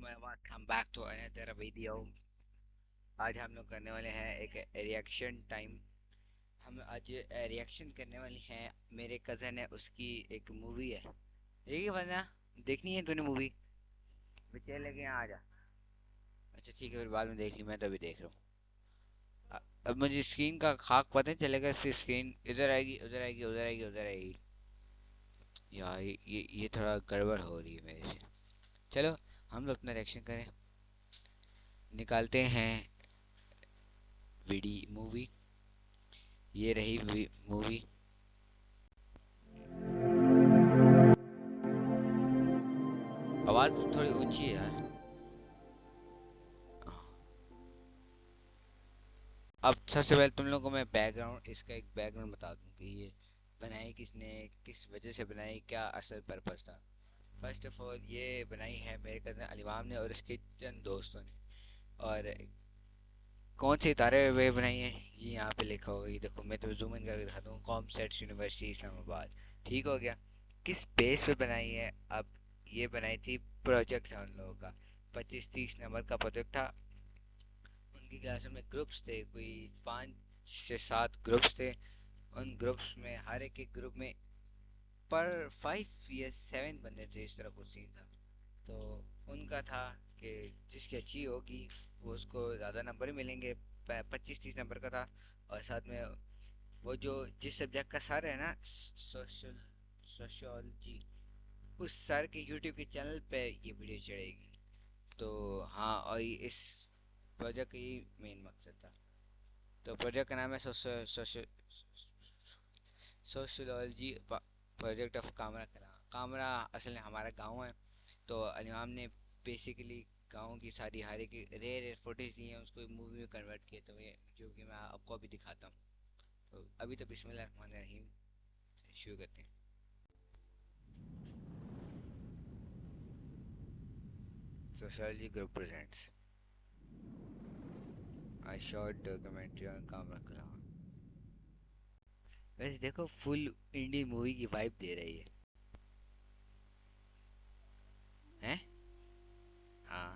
welcome back to another video. آج ہم لوگ کرنے والے ہیں ایک ریئیکشن ٹائم. ہم آج ریئیکشن کرنے والے ہیں. میرے کزن ہے, اس کی ایک مووی ہے. دیکھیے بنا, دیکھنی ہے تو نے مووی بچے لگے آ جا. اچھا ٹھیک ہے, پھر بعد میں دیکھ لی, میں تو ابھی دیکھ رہا ہوں. اب مجھے اسکرین کا خاک پتہ نہیں چلے گا. اس کی اسکرین ادھر آئے گی, ادھر آئے گی, ادھر آئے گی, ادھر آئے گی. یار یہ تھوڑا گڑبڑ ہو رہی ہے میرے سے. چلو ہم لوگ اپنا ریئیکشن کریں, نکالتے ہیں مووی. یہ رہی مووی. آواز تھوڑی اونچی ہے یار. اب سب سے پہلے تم لوگوں کو میں بیک گراؤنڈ, اس کا ایک بیک گراؤنڈ بتا دوں کہ یہ بنائی کس نے, کس وجہ سے بنائی, کیا اصل پرپس تھا. فرسٹ آف آل یہ بنائی ہے میرے کزن علیمام نے اور اس کے چند دوستوں نے. اور کون سے ادارے ہوئے بنائی ہے یہ یہاں پہ لکھا ہوگا. یہ دیکھو, میں تو زوم ان کر کے دکھاتا ہوں. قوم سیٹس یونیورسٹی اسلام آباد. ٹھیک ہو گیا. کس بیس پہ بنائی ہے؟ اب یہ بنائی تھی, پروجیکٹ تھا ان لوگوں کا. 25-30 نمبر کا پروجیکٹ تھا. ان کی کلاس میں گروپس تھے, کوئی 5 سے 7 گروپس تھے. ان گروپس میں ہر ایک گروپ میں پر 5 یا 7 بندے تھے, اس طرح کچھ سین تھا. تو ان کا تھا کہ جس کی اچھی ہوگی وہ اس کو زیادہ نمبر ہی ملیں گے. 25-30 نمبر کا تھا. اور ساتھ میں وہ جو جس سبجیکٹ کا سر ہے نا, سوشیولوجی, اس سر کے یوٹیوب کے چینل پہ یہ ویڈیو چڑھے گی. تو ہاں, اور اس پروجیکٹ کا یہ مین مقصد تھا. تو پروجیکٹ کا نام ہے سوشیولوجی پروجیکٹ آف کامرا کلاں. کامرا اصل میں ہمارا گاؤں ہے. تو علیمام نے بیسیکلی گاؤں کی ساری ہر ایک ریئر فوٹیج دی ہیں, اس کو مووی میں کنورٹ کیا. تو یہ جو کہ میں آپ کو ابھی دکھاتا ہوں. تو ابھی تو بسم اللہ الرحمن الرحیم شروع کرتے ہیں. Sociology group presents a short documentary on کامرا کلاں. ویسے دیکھو, فل انڈین مووی کی وائب دے رہی ہے. ہیں ہاں.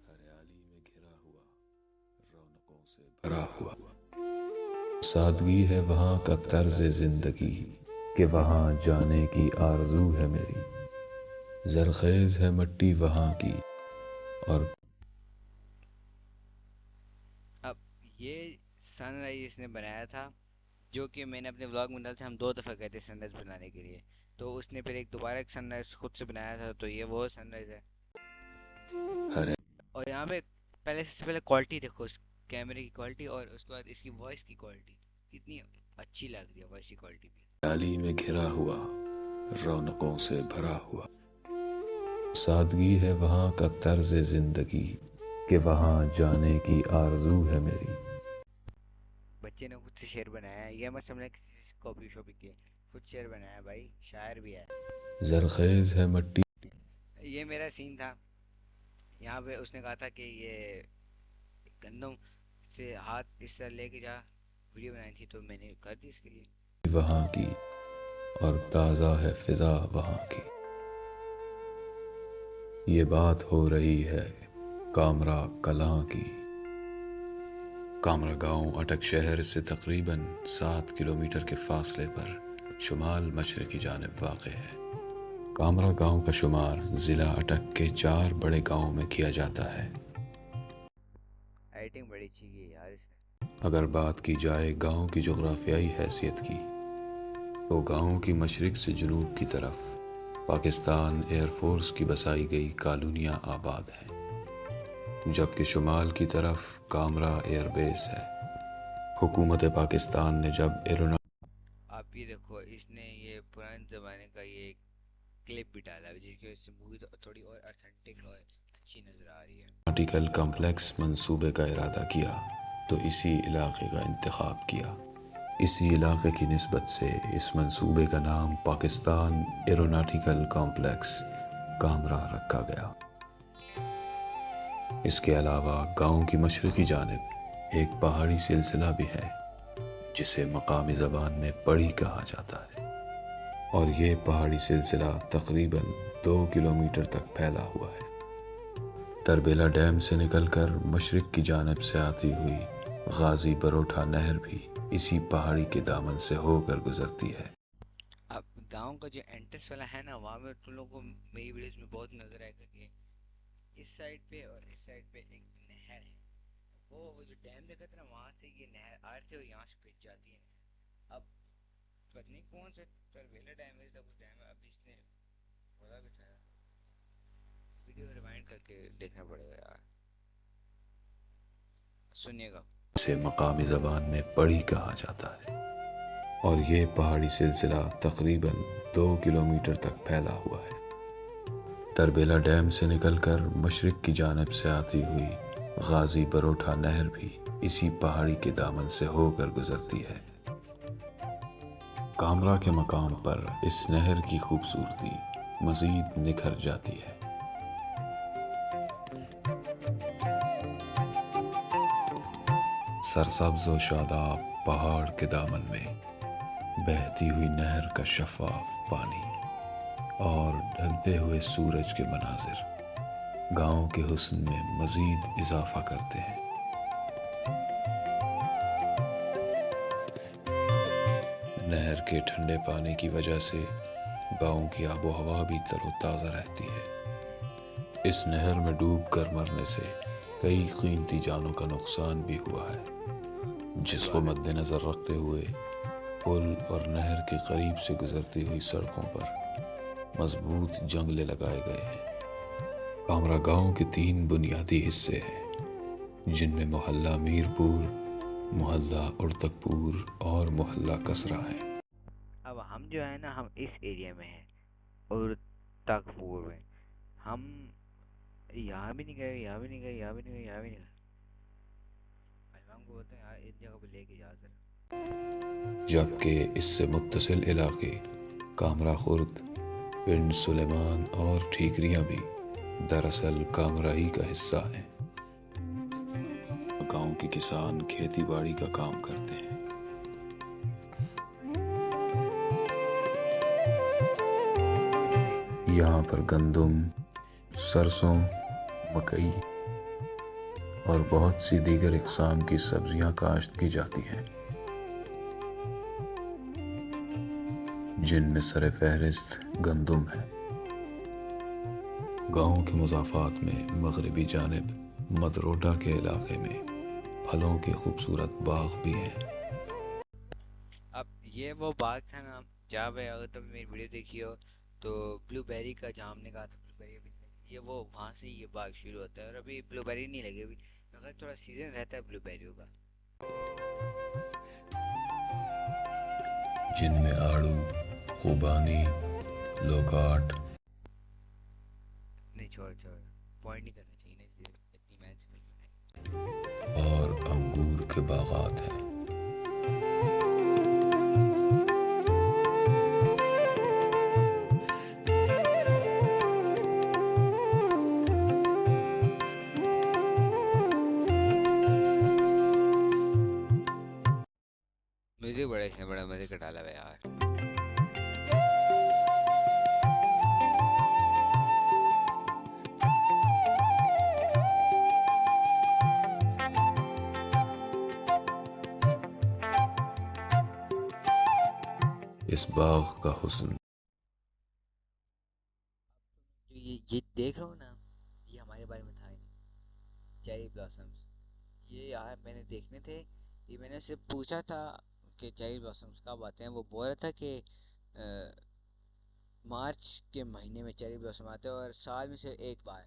ہریالی میں گھرا ہوا, رونقوں سے بھرا ہوا, سادگی ہے وہاں کا طرز زندگی کہ وہاں جانے کی آرزو ہے میری. زرخیز ہے مٹی وہاں کی اور اب یہ سن رائز نے بنایا تھا, جو کہ میں نے اپنے ولاگ میں ڈالا تھا. ہم 2 دفعہ گئے تھے سن رائز بنانے کے لیے. تو اس نے پھر ایک دوبارہ ایک سن رائز خود سے بنایا تھا. تو یہ وہ سن رائز ہے. ہر اور یہاں پہ پہلے سے پہلے کوالٹی دیکھو, اس کیمرے کی کوالٹی, اور اس کے بعد اس کی وائس کی کوالٹی کتنی اچھی لگ رہی ہے. وائس کی کوالٹی بھی. ہریالی میں گھرا ہوا, رونقوں سے بھرا ہوا, سادگی ہے وہاں کا طرز زندگی کہ وہاں جانے کی آرزو ہے میری. بچے نے خود سے شعر بنایا ہے, یہ مت سمجھنا کسی سے کاپی شاپی کی. خود شعر بنایا بھائی, شاعر بھی ہے. زرخیز ہے مٹی. یہ میرا سین تھا. یہاں پہ اس نے کہا تھا کہ یہ گندم سے ہاتھ اس طرح لے کے جا, ویڈیو بنائی تھی. تو میں نے کر دی اس کے لیے. وہاں کی اور تازہ ہے فضا وہاں کی. یہ بات ہو رہی ہے کامرا کلاں کی. کامرا گاؤں اٹک شہر سے تقریباً 7 کلومیٹر کے فاصلے پر شمال مشرقی جانب واقع ہے. کامرا گاؤں کا شمار ضلع اٹک کے 4 بڑے گاؤں میں کیا جاتا ہے. ایڈیٹنگ بڑی اچھی کی ہے یار اس نے. اگر بات کی جائے گاؤں کی جغرافیائی حیثیت کی, تو گاؤں کی مشرق سے جنوب کی طرف پاکستان ایئر فورس کی بسائی گئی کالونیاں آباد ہیں, جبکہ شمال کی طرف کامرا ایئر بیس ہے. حکومت پاکستان نے جب آپ یہ دیکھو, اس نے یہ پرانے زمانے کا یہ کلپ بھی ڈالا ہے, جس کی وجہ سے مووی تھوڑی اور اتھینٹک اور اچھی نظر آ رہی ہے. ایئروناٹیکل کمپلیکس منصوبے کا ارادہ کیا تو اسی علاقے کا انتخاب کیا. اسی علاقے کی نسبت سے اس منصوبے کا نام پاکستان ایروناٹیکل کمپلیکس کامرا رکھا گیا. اس کے علاوہ گاؤں کی مشرقی جانب ایک پہاڑی سلسلہ بھی ہے, جسے مقامی زبان میں پڑی کہا جاتا ہے. اور یہ پہاڑی سلسلہ تقریباً 2 کلومیٹر تک پھیلا ہوا ہے۔ تربیلا ڈیم سے نکل کر مشرق کی جانب سے آتی ہوئی غازی بروٹا نہر بھی اسی پہاڑی کے دامن سے ہو کر گزرتی ہے۔ اب گاؤں کا جو انٹرس والا ہے نا، وہاں میں تم لوگوں کو میری ویڈیوز میں بہت نظر آئے گا کہ اس سائڈ پہ اور اس سائڈ پہ ایک نہر ہے۔ وہ جو ڈیم دیکھا تھا نا، وہاں سے یہ نہر آ رہی تھی اور یہاں سے پھر جاتی ہے نہر۔ اب پتہ نہیں کون سا تربیلا ڈیم ہے، کچھ ڈیم ہے، اب اس نے بولا بتایا، ویڈیو ریوائنڈ کر کے دیکھنا پڑے گا یار، سنیے گا۔ اسے مقامی زبان میں پڑی کہا جاتا ہے، اور یہ پہاڑی سلسلہ تقریباً 2 کلومیٹر تک پھیلا ہوا ہے۔ تربیلا ڈیم سے نکل کر مشرق کی جانب سے آتی ہوئی غازی بروٹا نہر بھی اسی پہاڑی کے دامن سے ہو کر گزرتی ہے۔ کامرا کے مقام پر اس نہر کی خوبصورتی مزید نکھر جاتی ہے۔ سرسبز و شاداب پہاڑ کے دامن میں بہتی ہوئی نہر کا شفاف پانی اور ڈھلتے ہوئے سورج کے مناظر گاؤں کے حسن میں مزید اضافہ کرتے ہیں۔ نہر کے ٹھنڈے پانی کی وجہ سے گاؤں کی آب و ہوا بھی تر و تازہ رہتی ہے۔ اس نہر میں ڈوب کر مرنے سے کئی قیمتی جانوں کا نقصان بھی ہوا ہے، جس کو مد نظر رکھتے ہوئے پل اور نہر کے قریب سے گزرتی ہوئی سڑکوں پر مضبوط جنگلے لگائے گئے ہیں۔ کامرا گاؤں کے 3 بنیادی حصے ہیں، جن میں محلہ میر پور، محلہ اڑتک پور اور محلہ کسرا ہیں۔ اب ہم جو ہے نا، ہم اس ایریا میں ہیں اور تاکپور میں، ہم یہاں بھی نہیں گئے، یہاں بھی نہیں گئے، یہاں بھی نہیں گئے، یہاں بھی نہیں گئے۔ ہم کو بولتے ہیں یار اس جگہ پہ لے کے جا سر۔ جبکہ اس سے متصل علاقے کامرا خرد، پنڈ سلیمان اور ٹھیکریاں بھی دراصل کامرائی کا حصہ ہیں۔ گاؤں کے کسان کھیتی باڑی کا کام کرتے ہیں۔ یہاں پر گندم، سرسوں، مکئی اور بہت سی دیگر اقسام کی سبزیاں کاشت کی جاتی ہیں، جن میں سر فہرست گندم ہے۔ گاؤں کے مضافات میں مغربی جانب مدروٹا کے علاقے میں پھلوں کے خوبصورت باغ بھی ہیں۔ اب یہ وہ باغ تھا نا جہاں پہ، اگر تم میری ویڈیو دیکھی ہو تو بلو بیری کا جہاں ہم نے کہا تھا بلو بیری ابھی نہیں، یہ وہ وہاں سے یہ باغ شروع ہوتا ہے، اور ابھی بلو بیری نہیں لگی ابھی، مگر تھوڑا سیزن رہتا ہے بلو بیریوں کا۔ جن میں آڑو، خوبانی، لوکاٹ نہیں چھوڑ پوائنٹ نہیں کرنا چاہیے نا، اتنی محنت سے فلم بنائی۔ اور انگور کے باغات ہیں۔ میوزک بڑا اس نے بڑا مزے کا ڈالا ہوا ہے یار۔ اس باغ کا حسن جو یہ دیکھ رہا ہوں نا، یہ ہمارے بارے میں تھا ہی نہیں، چیری بلاسمز، یہ یار میں نے دیکھنے تھے، یہ میں نے اس سے پوچھا تھا کہ چیری بلاسمز کب آتے ہیں، وہ بول رہا تھا کہ مارچ کے مہینے میں چیری بلاسم آتے ہیں اور سال میں سے ایک بار،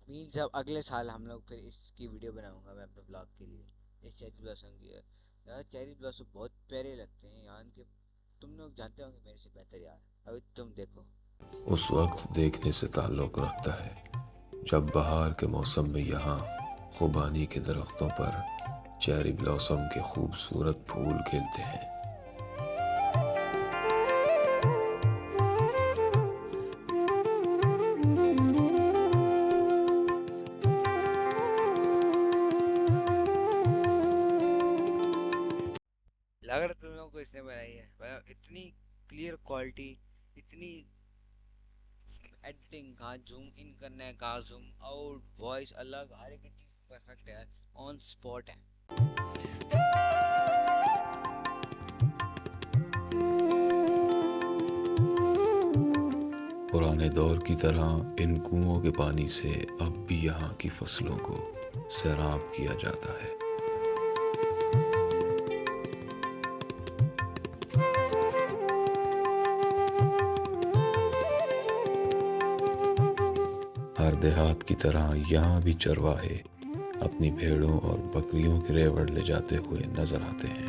مینز اب اگلے سال ہم لوگ پھر اس کی ویڈیو بناؤں گا میں اپنے بلاگ کے لیے، اس چیری بلاسم کی۔ یار چیری بلاسم بہت پیارے لگتے ہیں یہاں کے، تم لوگ جانتے ہوں گے میرے سے بہتر یار، ابھی تم دیکھو۔ اس وقت دیکھنے سے تعلق رکھتا ہے جب بہار کے موسم میں یہاں خوبانی کے درختوں پر چیری بلاسم کے خوبصورت پھول کھلتے ہیں۔ لگ رہا تم لوگوں کو اس نے بنائی ہے، مطلب اتنی کلیئر کوالٹی، اتنی ایڈیٹنگ، کہاں زوم ان کرنا ہے، کہاں زوم آؤٹ، وائس الگ، ہر ایک چیز پرفیکٹ ہے، آن سپاٹ ہے. پرانے دور کی طرح ان کنوؤں کے پانی سے اب بھی یہاں کی فصلوں کو سیراب کیا جاتا ہے. ہر دیہات کی طرح یہاں بھی چرواہے اپنی بھیڑوں اور بکریوں کے ریوڑ لے جاتے ہوئے نظر آتے ہیں.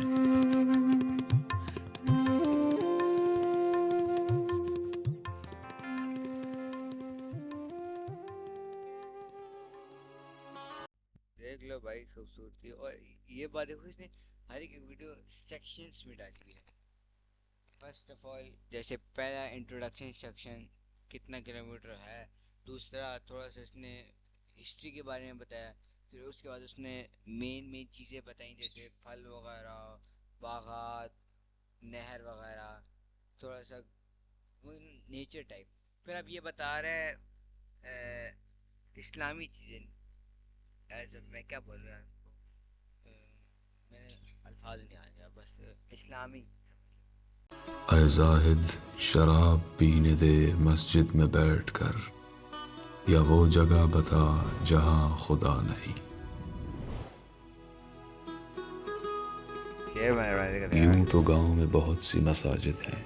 دیکھ لو بھائی خوبصورتی، اور یہ بات دیکھو اس نے ہر ایک ویڈیو سیکشنز میں ڈالی ہوئی ہے. فرسٹ آف آل جیسے پہلا انٹروڈکشن سیکشن کتنا کلو میٹر ہے، دوسرا تھوڑا سا اس نے ہسٹری کے بارے میں بتایا، پھر اس کے بعد اس نے مین چیزیں بتائیں جیسے پھل وغیرہ، باغات، نہر وغیرہ، تھوڑا سا نیچر ٹائپ. پھر اب یہ بتا رہا ہے اسلامی چیزیں، ایسا میں کیا بول رہا ہوں، میں الفاظ نہیں آ رہا، بس اسلامی. اے زاہد شراب پینے دے مسجد میں بیٹھ کر، یا وہ جگہ بتا جہاں خدا نہیں. یوں تو گاؤں میں بہت سی مساجد ہیں،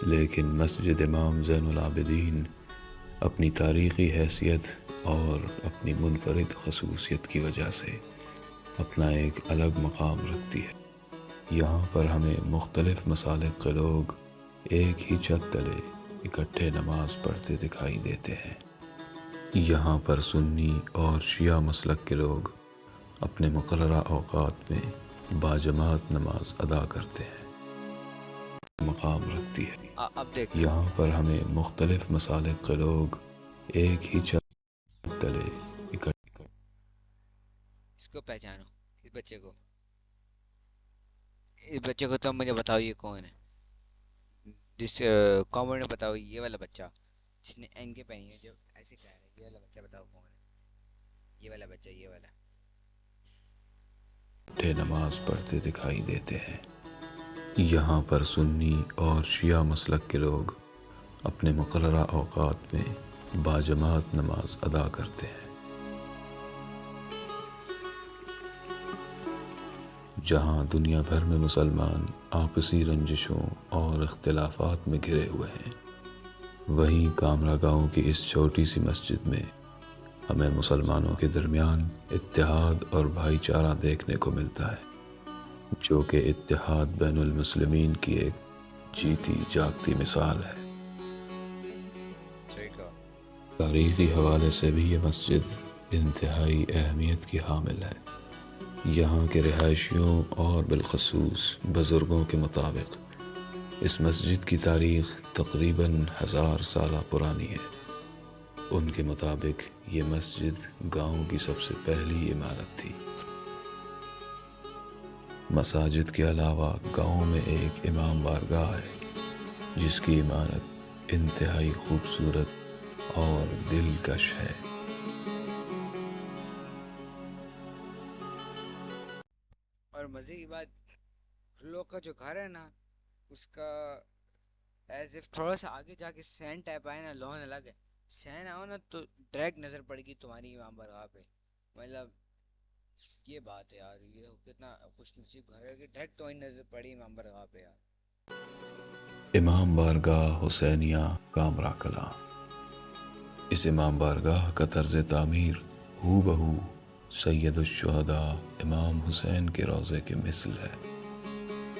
لیکن مسجد امام زین العابدین اپنی تاریخی حیثیت اور اپنی منفرد خصوصیت کی وجہ سے اپنا ایک الگ مقام رکھتی ہے. یہاں پر ہمیں مختلف مسالک کے لوگ ایک ہی چھت تلے اکٹھے نماز پڑھتے دکھائی دیتے ہیں. یہاں پر سنی اور شیعہ مسلک کے لوگ اپنے مقررہ اوقات میں باجماعت نماز ادا کرتے ہیں، مقام رکھتی ہے. اب دیکھ یہاں پر ہمیں مختلف مسالک کے لوگ ایک ہی چھت تلے اکٹھے. اس کو پہچانو، اس بچے کو تم مجھے بتاؤ یہ کون ہے، جس کامنٹ میں بتاؤ یہ والا بچہ جس نے این کے پہنی ہے جو ایسے کہہ رہا ہے، یہ والا بچہ بتاؤ کون ہے، یہ والا بچہ، یہ والا. نماز پڑھتے دکھائی دیتے ہیں. یہاں پر سنی اور شیعہ مسلک کے لوگ اپنے مقررہ اوقات میں باجماعت نماز ادا کرتے ہیں. جہاں دنیا بھر میں مسلمان آپسی رنجشوں اور اختلافات میں گھرے ہوئے ہیں، وہیں کامرا گاؤں کی اس چھوٹی سی مسجد میں ہمیں مسلمانوں کے درمیان اتحاد اور بھائی چارہ دیکھنے کو ملتا ہے، جو کہ اتحاد بین المسلمین کی ایک جیتی جاگتی مثال ہے. صحیح کہا. تاریخی حوالے سے بھی یہ مسجد انتہائی اہمیت کی حامل ہے. یہاں کے رہائشیوں اور بالخصوص بزرگوں کے مطابق اس مسجد کی تاریخ تقریباً 1000 سالہ پرانی ہے. ان کے مطابق یہ مسجد گاؤں کی سب سے پہلی عمارت تھی. مساجد کے علاوہ گاؤں میں ایک امام بارگاہ ہے، جس کی عمارت انتہائی خوبصورت اور دلکش ہے. اور مزے کی بات، لوگ کا جو گھر ہے نا، اس کا ایز اف تھوڑا سا آگے جا کے سین ٹائپ آئے نا، لون الگ ہے، سین آؤ نا تو ڈائریکٹ نظر پڑے گی تمہاری امام بارگاہ پہ. مطلب یہ بات ہے یار، یہ کتنا خوش نصیب گھر ہے کہ ڈائریکٹ تمہاری نظر پڑی امام بارگاہ پہ یار. امام بارگاہ حسینیہ کامرا کلاں. اس امام بارگاہ کا طرز تعمیر ہو بہو سید الشہداء امام حسین کے روضے کے مثل ہے.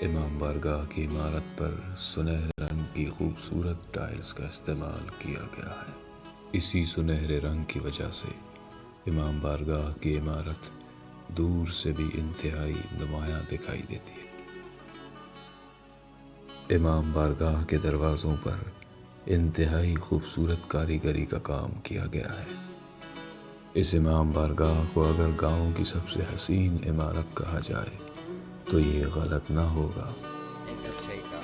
امام بارگاہ کی عمارت پر سنہرے رنگ کی خوبصورت ٹائلز کا استعمال کیا گیا ہے. اسی سنہرے رنگ کی وجہ سے امام بارگاہ کی عمارت دور سے بھی انتہائی نمایاں دکھائی دیتی ہے. امام بارگاہ کے دروازوں پر انتہائی خوبصورت کاریگری کا کام کیا گیا ہے. اس امام بارگاہ کو اگر گاؤں کی سب سے حسین عمارت کہا جائے تو یہ غلط نہ ہوگا. ایک دم صحیح کہا،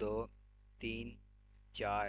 2 3 4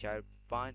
4 5